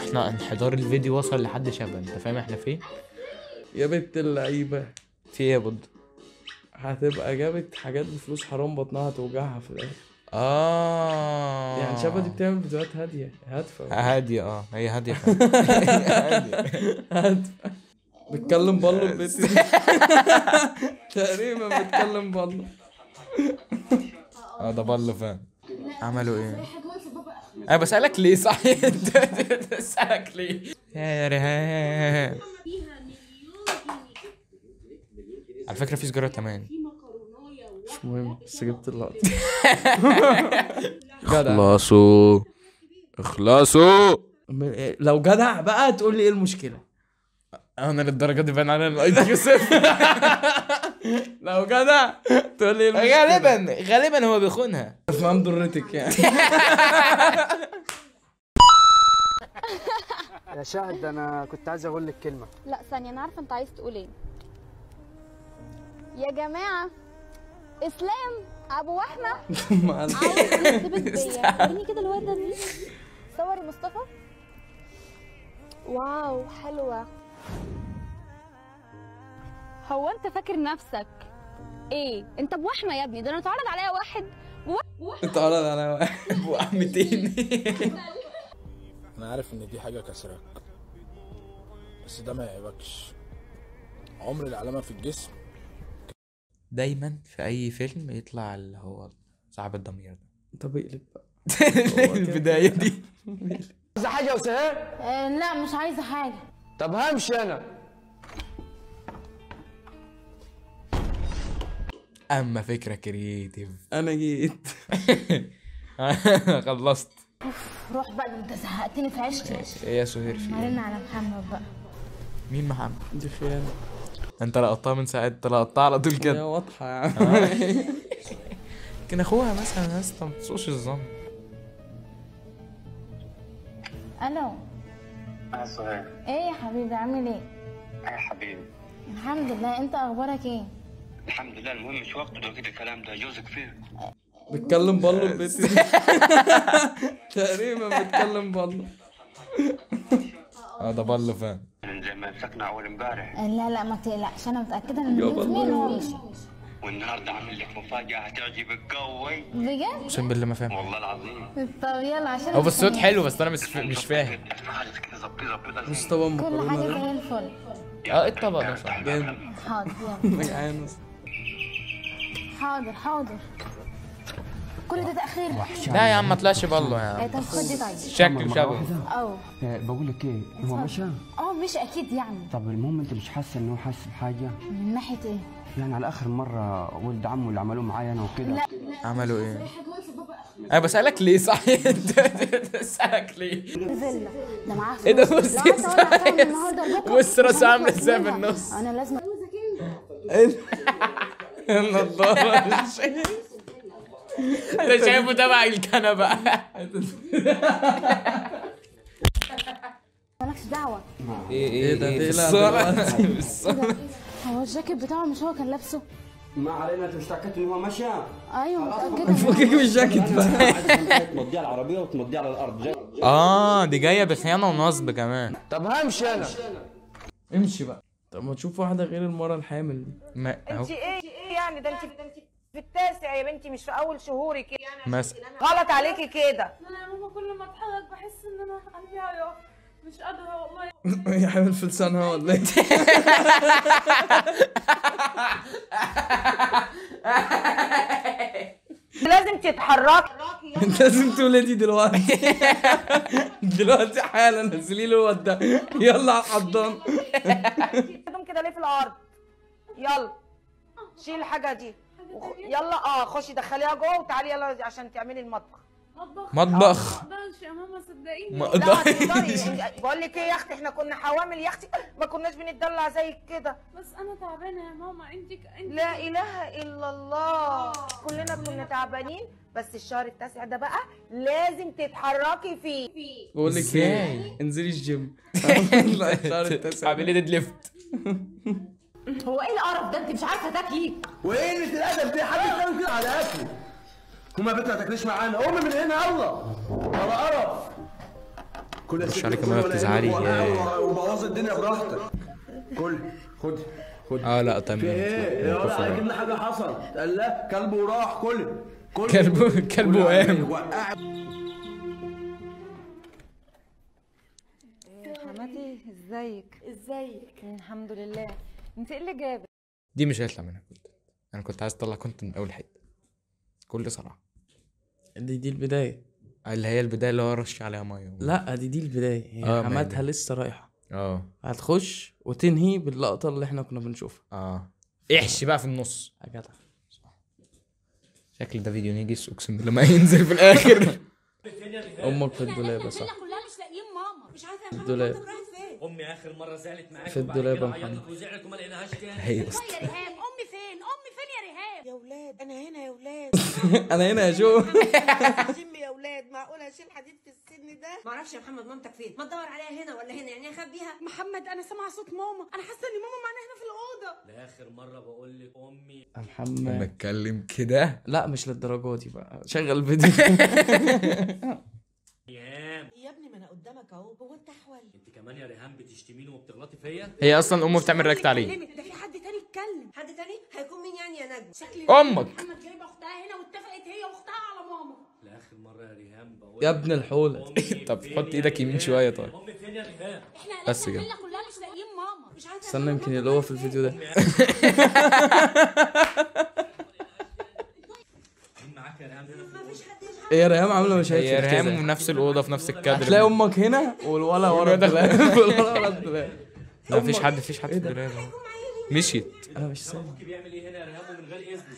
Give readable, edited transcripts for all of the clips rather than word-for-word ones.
احنا انحدار الفيديو وصل لحد شبه، انت فاهم احنا فين؟ يا بنت اللعيبه في ايه يا بود؟ هتبقى جابت حاجات بفلوس حرام، بطنها هتوجعها في الاخر. يعني شبه دي بتعمل فيديوهات هادفه هاديه، هي هاديه فعلا. هادفه. بتكلم بالو البيت تقريبا بتكلم بالو. ده بالله فعلا. عملوا ايه؟ انا بسألك ليه صحيح؟ انت بسألك ليه؟ يا ريهام على فكرة في سجارة كمان. مش مهم، بس جبت اللقطة. اخلصوا لو جدع بقى تقول لي ايه المشكلة؟ انا للدرجة دي باين على الاي كيو صفر. لو جدع تقول لي ايه المشكلة؟ غالبا هو بيخونها. افهم ضرتك يعني. يا شاهد انا كنت عايز اقول لك كلمه. لا ثانية، أنا عارفة أنت عايز تقول إيه. يا جماعة إسلام أبو وحمة عاوز يرتبط بيا. وريني كده الواد ده مين؟ صوري مصطفى. واو حلوة. هو أنت فاكر نفسك إيه؟ أنت أبو وحمة يا ابني، ده أنا اتعرض عليا واحد اتعرض على واحد وعمتين. انا عارف ان دي حاجه كسراك، بس ده ما يعيبكش. عمر العلامه في الجسم. دايما في اي فيلم يطلع اللي هو صاحب الضمير ده. طب اقلب بقى. البداية دي. عايزه حاجه يا وسهام؟ لا مش عايزة حاجة. طب همشي انا. اما فكرة كرييتيف. انا جيت. خلصت. روح بقى، ده أنت زهقتني في عيشتي. ايه يا سهير في ايه؟ مرنا على محمد بقى. مين محمد؟ دي خيانة. انت لقطتها من ساعة، انت لقطتها على طول هي كده. واضحة يا عم. كان اخوها مثلا يا اسطى، ما تسوقش الظن. ألو. يا سهير. إيه يا حبيبي عامل إيه؟ يا حبيبي. الحمد لله، أنت أخبارك إيه؟ الحمد لله. المهم مش وقته ده كده الكلام ده، جوزك فين؟ بتكلم بالو البيت. تقريبا بتكلم بالو. ده بالله فعلا. زي ما مسكنا اول امبارح. لا ما تقلقش، أنا متأكدة إن من زمان هو مشي. والنهارده عامل لك مفاجأة هتعجبك قوي. بجد؟ اقسم بالله ما فاهم. والله العظيم. طب يلا عشان هو بس الصوت حلو، بس انا مش فاهم. بص طبعا كل مكرونة حاجة ده. زي الفل. ايه الطبق ده صح؟ جامد. حاضر يلا. جعان. حاضر. كل ده تأخير. لا يا عم ما طلعش بالله يا عم. طب خد دي طيب. شكل شبه. بقول لك ايه، هو مشى؟ مش أكيد يعني. طب المهم انت مش حاسه ان هو حاسس بحاجه؟ من ناحية إيه؟ يعني على اخر مره ولد عمه اللي عملوه معايا انا وكده. عملوا ايه؟ انا بسألك ليه صحيح؟ انت بسألك ليه؟ فيلا ده معاه فلوس. ايه ده؟ بص لو أنت ولا هتعمل النهارده لبكره. بص راسه عامله ازاي في النص. أنا لازم النضارة. انت شايفه تبع الكنبه. مالكش دعوة. ايه ده؟ الصورة. هو الجاكيت بتاعه مش هو كان لابسه؟ ما علينا، انت مش متاكد ان هو مشى؟ ايوه متأكدة. فكك من الجاكيت بقى. تمضيه على العربيه وتمضيه على الارض. دي جايه بخيانه ونصب كمان. طب همشي انا. امشي بقى. طب ما تشوف واحدة غير المرة الحامل دي. ما اهو انت ايه يعني؟ ده انت في التاسع يا بنتي، مش في اول شهورك يعني. مثلا. غلط عليكي كده. انا يا ماما كل ما اتحرك بحس ان انا قلبي هيقف، مش قادره والله. هي حامل في لسانها ولا ايه؟ لازم تتحركي. انت لازم تولدي دلوقتي. دلوقتي حالا نزلي له الواد ده، يلا على الحضان. قدم كده ليه في الارض؟ يلا شيل الحاجه دي يلا. خشي دخليها جوه وتعالي يلا عشان تعملي المطبخ. مطبخ. ما اقدرش يا ماما صدقيني. ما لا اقدرش. تقدري. بقول لك ايه يا اختي، احنا كنا حوامل يا اختي، ما كناش بنتدلع زي كده. بس انا تعبانه يا ماما. انت لا اله الا الله. كلنا كنا تعبانين، بس الشهر التاسع ده بقى لازم تتحركي فيه. بقول لك ازاي؟ ايه، انزلي الجيم. الشهر التاسع. اعملي ديد ليفت. هو ايه القرف ده؟ انت مش عارفة تاكلي؟ وايه قله الادب دي؟ حد يتكلم كده على اكلي؟ كوما بنت ما تاكليش معانا، قومي من هنا يلا. ولا قرف. كل مش عليك ما بتزعلي وبوظ الدنيا براحتك. كل خد لا تمام. في ايه؟ يلا اكيد حاجه حصلت. قال لا كلبه وراح. كل كلبه قام. يا حماتي ازيك؟ الحمد لله. انت ايه اللي جابك؟ دي مش هيطلع منها كنت. انا كنت عايز اطلع كنت من اول حته كل صراحه. دي البدايه اللي هي البدايه اللي هو رش عليها ميه. لا دي البدايه. هي حماتها لسه رايحه. هتخش وتنهي باللقطه اللي احنا كنا بنشوفها. احشي بقى في النص يا جدع. شكل ده فيديو نيجس اقسم بالله ما ينزل في الاخر. امك في الدولاب صح؟ في الدولاب. امي اخر مره زعلت معاك في الدولاب يا محمد. وزعلت وما لقيناهاش تاني. هي بس يا ريهام امي فين يا ريهام؟ يا ولاد انا هنا يا ولاد. انا هنا يا جو. جيم يا ولاد. معقوله اشيل حديد في السن ده؟ ما اعرفش يا محمد مامتك فين؟ ما تدور عليها هنا ولا هنا يعني اخبيها. محمد انا سامعه صوت ماما، انا حاسه ان ماما معانا هنا في الاوضه. لاخر مره بقول لك امي. يا محمد بتكلم كده. لا مش للدرجه دي بقى. شغل فيديو. يا ابني ما انا قدامك اهو. هو انت احول؟ انت كمان يا ريهام بتشتميني وبتغلطي فيا. هي اصلا امه بتعمل رياكت عليه. ده في حد تاني اتكلم. حد تاني هيكون مين يعني يا نجم؟ شكلي امك. محمد جايبه اختها هنا واتفقت هي واختها على ماما. لاخر مره يا ريهام بقول يا ابن الحوله. طب حط ايدك يمين شويه. طيب امي فين يا ريهام؟ احنا بس كده. كلنا مش لاقيين ماما. مش عارفه. استنى يمكن اللي هو في الفيديو ده. معاك يا ريهام هنا. ايه يا ريهام عامله مش هي ريهام في نفس الاوضه في نفس الكادر. هتلاقي امك هنا والولا ورا الدولاب. والولا ورا الدولاب. لا مفيش حد في الدولاب. مشيت. انا مش سامع. ابوكي بيعمل ايه هنا يا ريهام ومن غير اذنه؟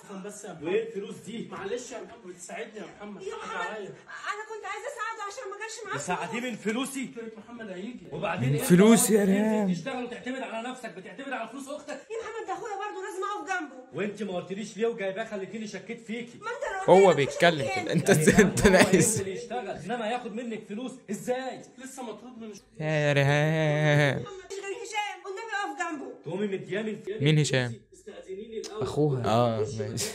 افهم بس يا محمد. وايه الفلوس دي؟ معلش يا محمد تساعدني يا محمد. يا محمد انا كنت عايزه اساعده عشان ما كانش معاه تساعديه من فلوسي؟ محمد هيجي. وبعدين ايه؟ فلوس يا ريهام. تشتغل وتعتمد على نفسك، بتعتمد على فلوس اختك. يا محمد ده اخويا برضه لازم اقف جنبه. وانت ما قلتليش ليه وجايباه خليتيني شكيت فيكي. ما انت هو بيتكلم كده. انت ناقص. اللي يشتغل انما ياخد منك فلوس ازاي؟ لسه مطرود من يا ريهام. مش غير هشام والنبي اقف جنبه. تقومي مدياني مين هشام؟ اخوها. ماشي.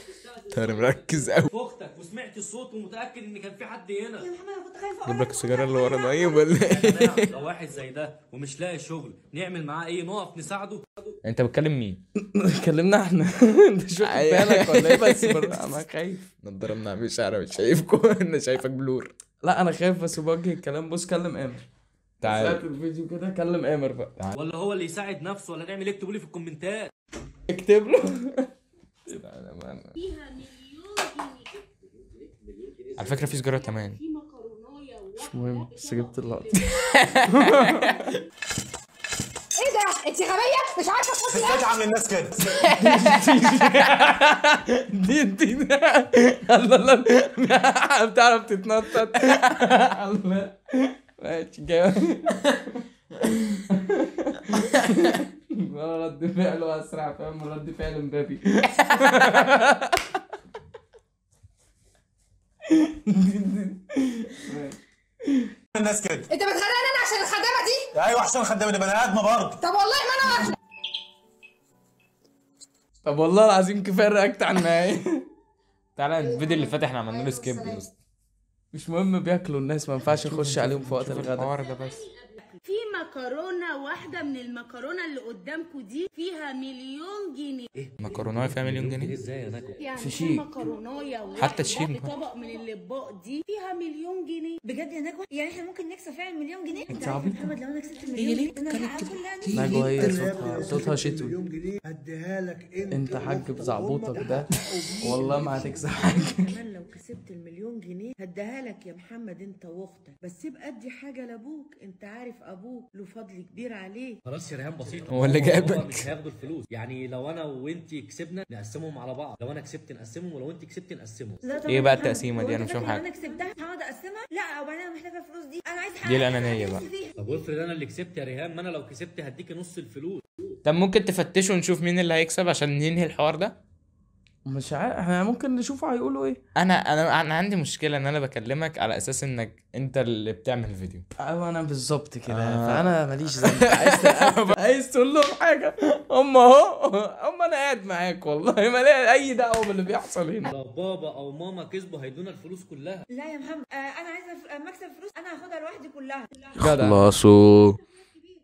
ترى مركز قوي. اختك وسمعت الصوت ومتاكد ان كان في حد هنا. يا محمد انا كنت خايفه جيب لك السيجاره اللي ورا طيب ولا ايه؟ لو واحد زي ده ومش لاقي شغل نعمل معاه ايه؟ نقف نساعده؟ انت بتكلم مين؟ كلمنا احنا. انت شو بالك ولا ايه؟ بس انا خايف. نضرب نعمل شعره مش شايفكم. انا شايفك بلور. لا انا خايف بس بوجه الكلام. بص كلم امر. تعال ساعة الفيديو كده كلم امر بقى. ولا هو اللي يساعد نفسه ولا نعمل ايه؟ اكتبوا لي في الكومنتات. اكتب له. على فكره في سجاره كمان. مش مهم بس جبت اللقطه. ايه ده؟ انت غبيه مش عارفه تحطي ازاي عامل الناس كده؟ دي الله بتعرف تتنطط. الله ماشي جاي. رد فعله اسرع. فاهم؟ رد فعل مبابي. الناس كده. انت بتغني انا عشان الخدامه دي؟ ايوه عشان الخدامه دي بني ادمه برضه. طب والله ما انا. طب والله العظيم كفايه الرياكت على النهايه. تعالى الفيديو اللي فات احنا عملنا له سكيب. مش مهم بياكلوا الناس. ما ينفعش نخش عليهم في وقت الغداء. الحوار ده بس. في مكرونه واحده من المكرونه اللي قدامكم دي فيها مليون جنيه. مكرونه فيها مليون جنيه؟ ازاي يا نجم؟ يعني في في شيك. مكرونايه حتى الشيك. بطبق من الاطباق دي فيها مليون جنيه. بجد يا نجوى؟ يعني احنا ممكن نكسب فعلا مليون جنيه؟ انت عبيط. محمد لو انا كسبت المليون جنيه انا كلها نجوى هي صوتها شتوي. مليون جنيه هديها لك انت حاج بزعبوطك ده والله ما هتكسب حاجه. كمان لو كسبت المليون جنيه هديها لك يا محمد انت واختك. بس يبقى ادي حاجه لابوك. انت عارف ابوك له فضل كبير عليه. خلاص يا ريهام بسيطه. هو اللي جابك. هو مش هياخدوا الفلوس. يعني لو انا وانت كسبنا نقسمهم على بعض. لو انا كسبت نقسمهم ولو انت كسبت نقسمهم. ايه بقى التقسيمه دي؟ انا مش فاهم حاجه. انا كسبتها هقعد اقسمها؟ لا وبعدين انا محتاجه الفلوس دي. انا عايز حاجه. دي الانانيه بقى. طب وافرض انا اللي كسبت يا ريهام؟ ما انا لو كسبت هديكي نص الفلوس. طب ممكن تفتشوا ونشوف مين اللي هيكسب عشان ننهي الحوار ده؟ مش عارف. احنا ممكن نشوفه هيقولوا ايه. انا عندي مشكله ان انا بكلمك على اساس انك انت اللي بتعمل الفيديو. ايوه انا بالظبط كده. فانا ماليش ذنب. عايز تقول لهم حاجه؟ هم انا قاعد معاك والله ما ليا اي دعوه باللي بيحصل هنا. لو بابا او ماما كسبوا هيدونا الفلوس كلها. لا يا محمد انا عايزه اما اكسب فلوس انا هاخدها لوحدي كلها. اخلصوا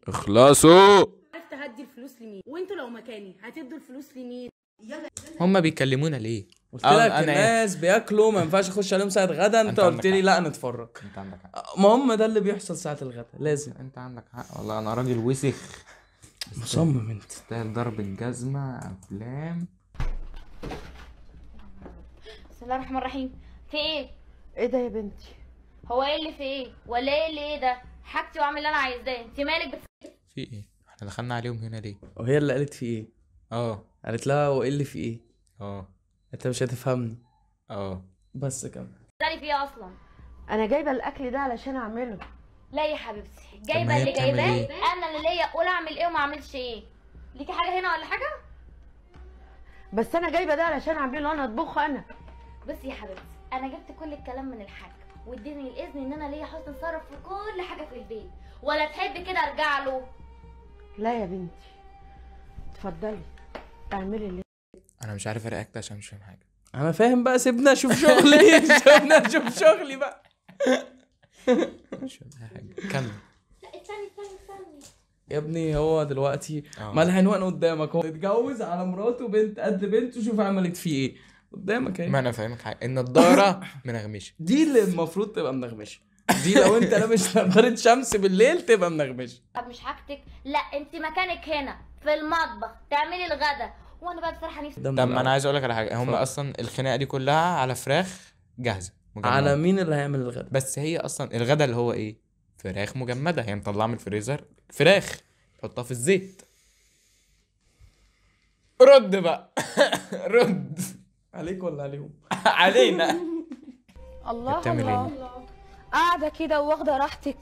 اخلصوا. عرفت هدي الفلوس لمين؟ وانتوا لو مكاني هتدوا الفلوس لمين؟ يلا هما بيكلمونا ليه؟ قلت لك الناس بياكلوا ما ينفعش اخش عليهم ساعه غدا، انت قلت لي لا نتفرج. انت عندك حق. ما هم ده اللي بيحصل ساعه الغدا لازم. انت عندك حق والله. انا راجل وسخ مصمم انت. تستاهل ضرب الجزمه. افلام. بسم الله الرحمن الرحيم. في ايه؟ ايه ده يا بنتي؟ هو ايه اللي في ايه؟ ولا ايه اللي ايه ده؟ حاجتي واعمل اللي انا عايزاه، انت مالك في ايه؟ احنا دخلنا عليهم هنا ليه؟ وهي اللي قالت في ايه؟ قالت لها هو ايه اللي في ايه؟ انت مش هتفهمني. بس كمل. بتسالي في ايه اصلا؟ انا جايبه الاكل ده علشان اعمله. لا يا حبيبتي، جايبه اللي جايباه انا اللي ليا اقول اعمل ايه وما اعملش ايه. ليكي حاجه هنا ولا حاجه؟ بس انا جايبه ده علشان اعمله انا، اطبخه انا. بصي يا حبيبتي، انا جبت كل الكلام من الحاج واديني الاذن ان انا ليا حسن تصرف في كل حاجه في البيت، ولا تحبي كده ارجع له؟ لا يا بنتي اتفضلي اعملي اللي انا مش عارف ارياكت عشان مش فاهم حاجه. انا فاهم بقى، سيبنا اشوف شغلي. سيبنا اشوف شغلي بقى. مش فاهم حاجه. كمل. لا استني. يا ابني هو دلوقتي ما العنوان قدامك، هو اتجوز على مراته بنت قد بنته، شوف عملت فيه ايه قدامك اهي. ما انا فاهمك حاجه. النضاره منغمشه دي اللي المفروض تبقى منغمشه. دي لو انت لابس نضاره شمس بالليل تبقى منغمشه. طب مش حاجتك؟ لا انت مكانك هنا في المطبخ تعملي الغدا، وانا بقى بصراحه نفسي. طب ما انا عايز اقول لك على حاجه. هم اصلا الخناقه دي كلها على فراخ جاهزه مجمدة. على مين اللي هيعمل الغدا؟ بس هي اصلا الغدا اللي هو ايه؟ فراخ مجمده. هي مطلعه من الفريزر فراخ تحطها في الزيت. رد بقى. رد. عليك ولا عليهم؟ علينا. الله الله. قاعده كده واخده راحتك.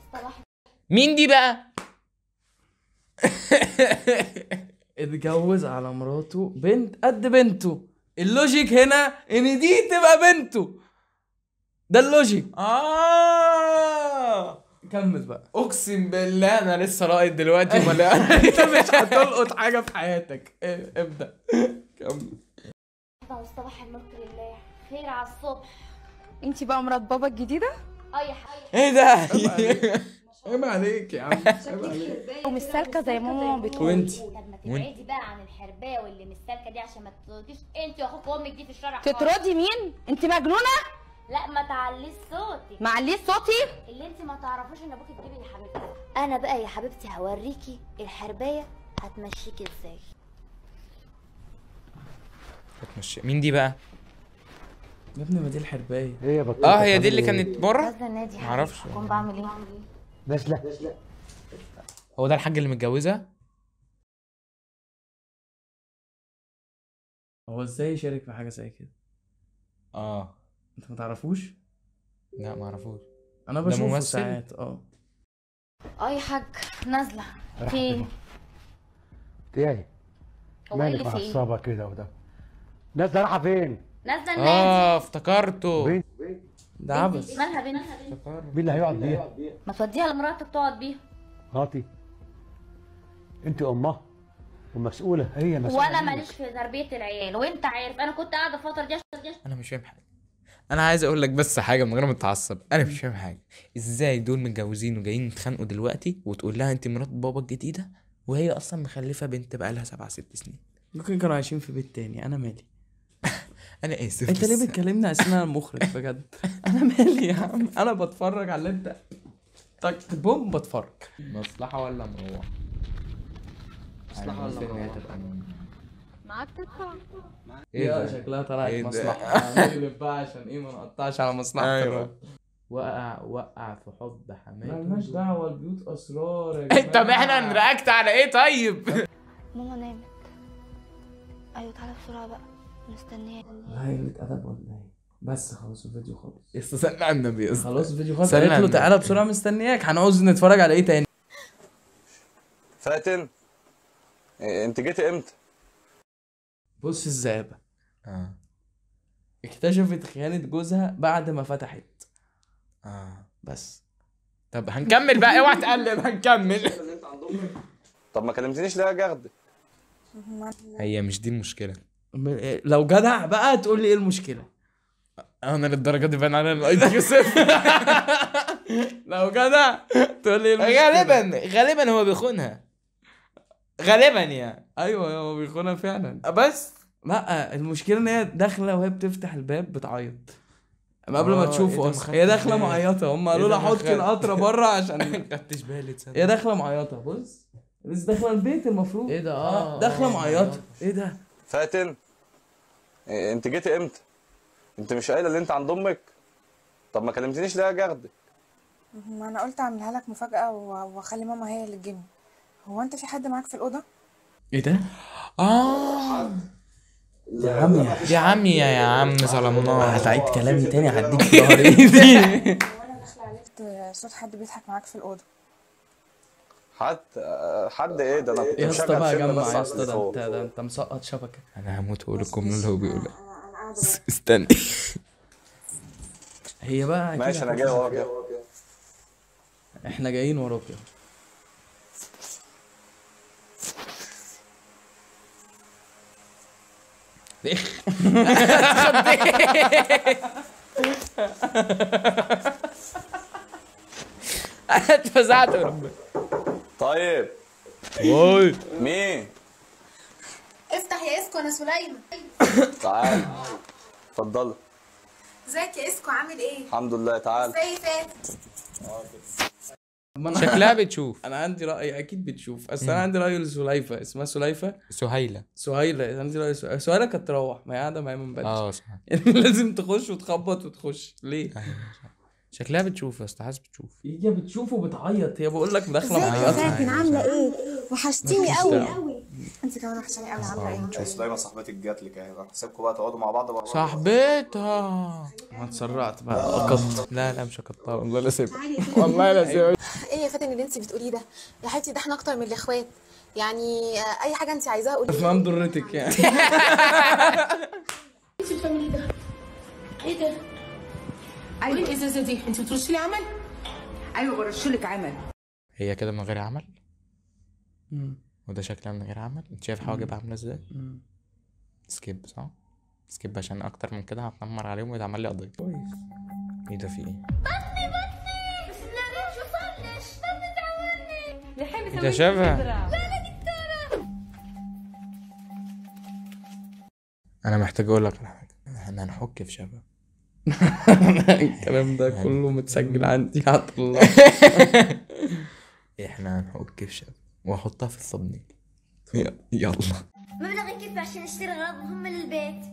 مين دي بقى؟ اتجوز على مراته بنت قد بنته. اللوجيك هنا ان دي تبقى بنته، ده اللوجيك. كمل بقى. اقسم بالله انا لسه راقد دلوقتي. انت مش هتلقط حاجه في حياتك. ابدا كمل. صباح الملك لله، خير على الصبح. انت بقى مرات بابا الجديده؟ يا حبيبي. ايه ده؟ عيب عليك يا عم، عيب عليك. ومش سالكه زي ماما بتقول. وانتي؟ طب ما تبعدي بقى عن الحربايه واللي مش سالكه دي عشان ما تطرديش انت واخوك وامك دي في الشارع. تطردي مين؟ انت مجنونه؟ لا ما تعليش صوتي. معليش صوتي؟ اللي انت ما تعرفوش ان ابوك كبير يا حبيبتي. انا بقى يا حبيبتي هوريكي الحربايه هتمشيكي ازاي. هتمشي مين دي بقى؟ يا ابني ما دي الحربايه. هي دي اللي كانت بره. نازله النادي. معرفش هكون بعمل ايه. نازله. هو ده الحاج اللي متجوزها؟ هو ازاي يشارك في حاجه زي كده؟ انت ما تعرفوش؟ لا ما اعرفوش. انا بشوفه ساعات. يا حاج نازله. في ايه؟ ايه مالك معصبه كده وده؟ نازله رايحه فين؟ نازله النادي. افتكرته. ده عبس. مالها بنت؟ مين اللي هيقعد بيها؟ ما توديها لمراتك تقعد بيها. مراتي؟ انت امها ومسؤوله، هي مسؤوله. وانا ماليش في تربيه العيال، وانت عارف انا كنت قاعده الفتره دي. انا مش فاهم حاجه. انا عايز اقول لك بس حاجه من غير ما تتعصب. انا مش فاهم حاجه. ازاي دول متجوزين وجايين يتخانقوا دلوقتي وتقول لها انت مرات بابا الجديده وهي اصلا مخلفه بنت بقى لها 7-6 سنين؟ ممكن كانوا عايشين في بيت تاني. انا مالي. انا اسف. انت ليه بتكلمني عشان انا المخرج بجد؟ انا مالي يا عم، انا بتفرج على اللي انت تك بوم بتفرج. مصلحه ولا مروح؟ مصلحه ولا مروح؟ معاك تدفع. ايه شكلها طلعت مصلحه. هنقلب بقى عشان ايه ما نقطعش على مصلحه. ايوه. وقع في حب حماته. مالناش دعوه، البيوت اسرار يا جماعه. طب احنا نرياكت على ايه طيب؟ ماما نامت. ايوه تعالى بسرعه بقى مستنياك. هي قلة ادب ولا ايه؟ بس خلاص الفيديو خلص. استنى على النبي. خلاص الفيديو خلص. قالت له تعالى بسرعه مستنياك. هنعوز نتفرج على ايه تاني؟ فاتن انت جيتي امتى؟ بص الزابه اكتشفت خيانه جوزها بعد ما فتحت. بس طب هنكمل بقى. اوعى تقلب. هنكمل. طب ما كلمتنيش ليه يا جغد؟ هي مش دي المشكله. لو جدع بقى تقول لي ايه المشكله. انا للدرجه دي باين على الاي كيو صفر. لو جدع تقول لي غالبا هو بيخونها، غالبا يعني. ايوه هو بيخونها فعلا، بس لا المشكله ان هي داخله وهي بتفتح الباب بتعيط قبل ما تشوفه اصلا. هي داخله معيطه، هم قالوا لها حطي القطره بره عشان ما خدتش بالي. تصدق هي داخله معيطه. بص لسه داخله البيت المفروض. ايه ده؟ داخله معيطه. ايه ده؟ فاتن انت جيتي امتى؟ انت مش قايله اللي انت عند امك؟ طب ما كلمتنيش ليه اجي اخدك؟ ما انا قلت اعملها لك مفاجأة واخلي ماما هي اللي تجيبني. هو انت في حد معاك في الأوضة؟ ايه ده؟ يا عمي يا عم ظلمناه. هتعيد كلامي تاني هديك في ظهر ايدي. وانا داخلة عليك صوت حد بيضحك معاك في الأوضة. حد ايه ده؟ انا كنت يا اسطى بقى فيلم جمع بس يا على اسطى، التليفون. ده انت مسقط شبكه. انا هموت واقول الجمله اللي هو بيقولها. استنى. هي بقى ماشي انا جاي وراك. احنا جايين وراك. انا اتفزعت وربنا. طيب واي مين؟ افتح يا اسكو، انا سليمة. تعال اتفضلي. ازيك يا اسكو، عامل ايه؟ الحمد لله. تعال. ازاي فات؟ شكلها بتشوف. انا عندي راي اكيد بتشوف، اصل انا عندي راي لسليفه، اسمها سليفه. سهيله عندي راي. سهيله كانت تروح، ما هي قاعده معايا من بدري. صح. لازم تخش وتخبط وتخش ليه؟ شكلها بتشوف يا اسطى، حاسس بتشوف. هي بتشوف وبتعيط، هي بقول لك داخله ازيك يا فاتن، معيطه. عاملة ايه؟ وحشتيني قوي. انت كمان وحشاني قوي. عاملة ايه؟ سليمة صاحبتك جات لك اهي، هسيبكم بقى تقعدوا مع بعض بره. صاحبتها. ما اتسرعت بقى قطت. لا مش هقطعها والله، لا سيبها والله لا سيبها. ايه يا فاتن اللي انت بتقوليه ده؟ يا حبيبتي ده احنا اكتر من الاخوات، يعني اي حاجه انت عايزاها قولي. افهم ضرتك يعني. انت بتعملي ده؟ ايه ده؟ ايوه الازازه دي انت بترشي لي عمل؟ ايوه برش لك عمل. هي كده من غير عمل؟ وده شكلها من غير عمل. انت شايف حواجبها عامله ازاي؟ سكيب صح؟ سكيب عشان اكتر من كده هتنمر عليهم ويتعمل لي قضيه. كويس. ايه ده؟ في ايه؟ بطني بس لا مش وصلش. بطني تعورني. انت شايفها؟ لا دكتورة. انا محتاج اقول لك على حاجه. احنا هنحك في شباب. الكلام ده كله متسجل عندي. الله. احنا هنحك في شباب واحطها في الصبني. يلا. مبلغ كيف عشان اشتري اغراض مهمة للبيت.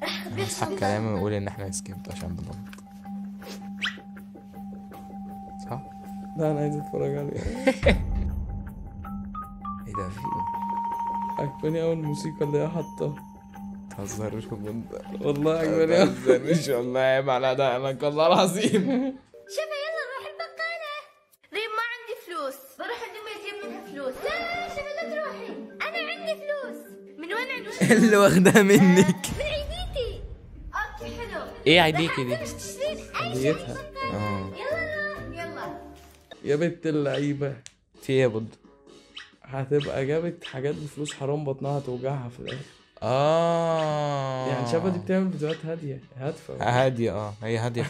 راح اخبيك هسحب كلامي ويقول ان احنا سكيبت عشان بنضبط. صح؟ لا انا عايز اتفرج عليه. ايه ده؟ في ايه؟ عجباني اول الموسيقى اللي هي حاطاها. متهزرش والله عجباني. متهزرش والله، عيب على ده انا والله العظيم. شوفي يلا نروح البقالة. ريم ما عندي فلوس، بروح عند امي اجيب منها فلوس. لا شوفي لا تروحي، انا عندي فلوس. من وين عندك؟ اللي واخدها منك من عيديتي. اوكي حلو. ايه عيديكي دي؟ مش تشترين اي عيديتها. شيء في البقالة. يلا يلا. يا بنت اللعيبه، في ايه يا بود؟ هتبقى جابت حاجات بفلوس حرام، بطنها توجعها في الاخر. يعني شبه دي بتعمل فيديوهات هاديه هادفه. هاديه هي هاديه.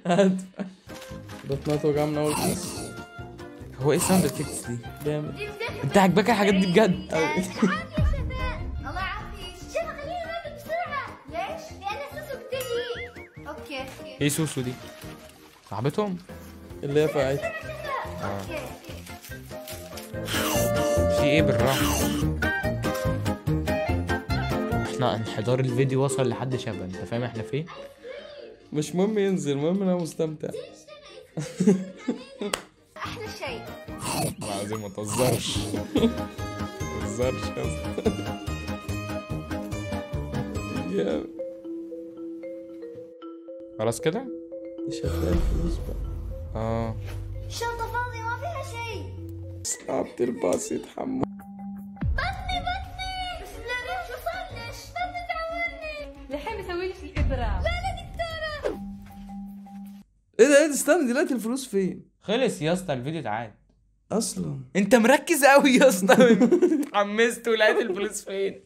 هادفه. بطنها توجعها من اول كلاس. هو ايه الساوند افكتس دي؟ جامد. انت عاجباك الحاجات دي بجد؟ الله يعافيك. شوفي خليني اقابلك بسرعة. ليش؟ لأن سوسو بتجي. اوكي. ايه سوسو دي؟ صاحبتهم؟ اللي هي فايتة. اوكي. في ايه بالراحة؟ احنا انحدار الفيديو وصل لحد شبه، انت فاهم احنا فين؟ مش مهم ينزل، المهم انا مستمتع. احلى شيء. والله العظيم ما تهزرش. ما تهزرش يا اسطى. جامد. خلاص كده؟ مش هتلاقي فلوس بقى. الشنطة فاضية ما فيها شيء. صعبت الباص يتحمل. بطني بس لا مش وصلش. بطني تعورني. لحين مسوي لك الابره. لا دكتورة. ايه ده استنى، دلوقتي الفلوس فين؟ خلص يا اسطى الفيديو اتعاد اصلا. انت مركز قوي يا اسطى. اتحمست ولقيت الفلوس فين؟